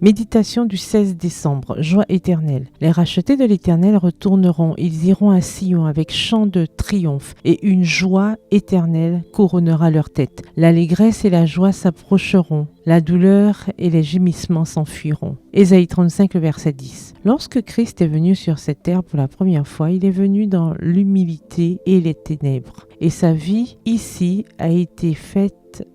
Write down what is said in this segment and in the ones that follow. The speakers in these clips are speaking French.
Méditation du 16 décembre, joie éternelle. Les rachetés de l'Éternel retourneront, ils iront à Sion avec chant de triomphe, et une joie éternelle couronnera leur tête. L'allégresse et la joie s'approcheront, la douleur et les gémissements s'enfuiront. Ésaïe 35, le verset 10. Lorsque Christ est venu sur cette terre pour la première fois, il est venu dans l'humilité et les ténèbres. Et sa vie ici a été faite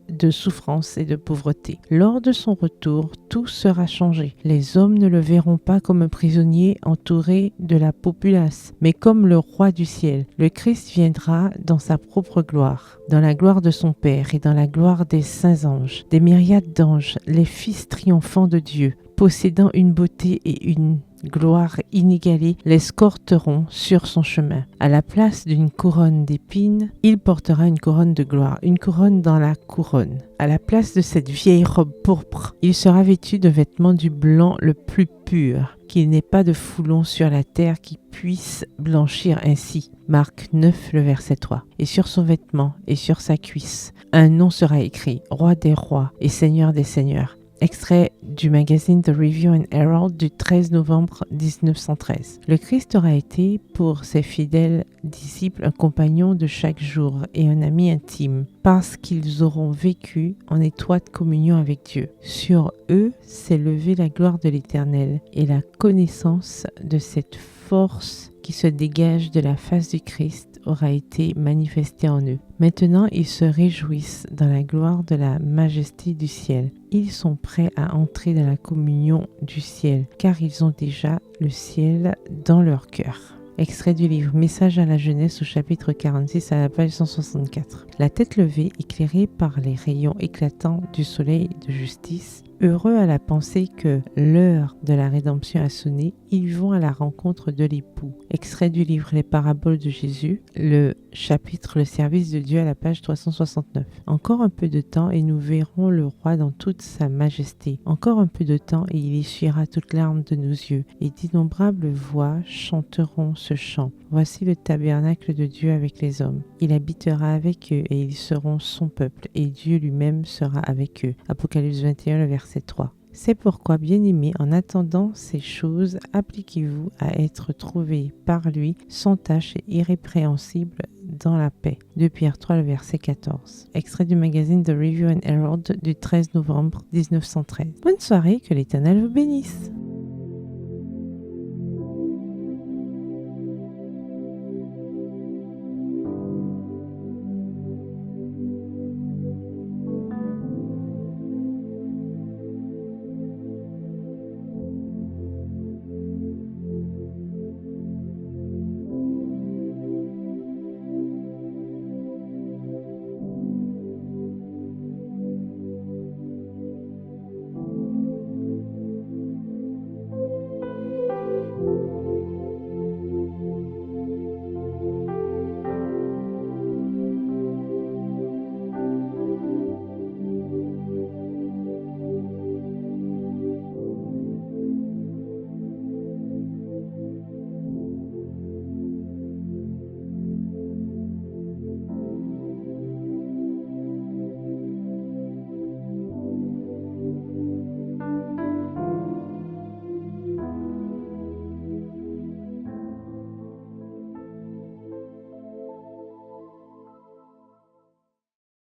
de souffrance et de pauvreté. Lors de son retour, tout sera changé. Les hommes ne le verront pas comme un prisonnier entouré de la populace, mais comme le roi du ciel. Le Christ viendra dans sa propre gloire, dans la gloire de son Père et dans la gloire des saints anges, des myriades d'anges, les fils triomphants de Dieu, possédant une beauté et une gloire inégalée, l'escorteront sur son chemin. À la place d'une couronne d'épines, il portera une couronne de gloire, une couronne dans la couronne. À la place de cette vieille robe pourpre, il sera vêtu de vêtements du blanc le plus pur, qu'il n'ait pas de foulon sur la terre qui puisse blanchir ainsi. Marc 9, le verset 3. Et sur son vêtement et sur sa cuisse, un nom sera écrit, Roi des rois et Seigneur des seigneurs. Extrait du magazine The Review and Herald du 13 novembre 1913. Le Christ aura été pour ses fidèles disciples un compagnon de chaque jour et un ami intime, parce qu'ils auront vécu en étroite communion avec Dieu. Sur eux s'est levée la gloire de l'Éternel et la connaissance de cette force qui se dégage de la face du Christ aura été manifestée en eux. Maintenant, ils se réjouissent dans la gloire de la majesté du ciel. Ils sont prêts à entrer dans la communion du ciel, car ils ont déjà le ciel dans leur cœur. Extrait du livre Message à la jeunesse au chapitre 46 à la page 164. La tête levée, éclairée par les rayons éclatants du soleil de justice, heureux à la pensée que l'heure de la rédemption a sonné, ils vont à la rencontre de l'époux. Extrait du livre Les paraboles de Jésus, le chapitre Le service de Dieu à la page 369. Encore un peu de temps et nous verrons le roi dans toute sa majesté. Encore un peu de temps et il essuiera toute larme de nos yeux. Et d'innombrables voix chanteront ce chant. Voici le tabernacle de Dieu avec les hommes. Il habitera avec eux et ils seront son peuple et Dieu lui-même sera avec eux. Apocalypse 21, le verset 3. C'est pourquoi, bien-aimés, en attendant ces choses, appliquez-vous à être trouvés par lui sans tache et irrépréhensibles dans la paix. 2 Pierre 3, le verset 14. Extrait du magazine The Review and Herald du 13 novembre 1913. Bonne soirée, que l'Éternel vous bénisse.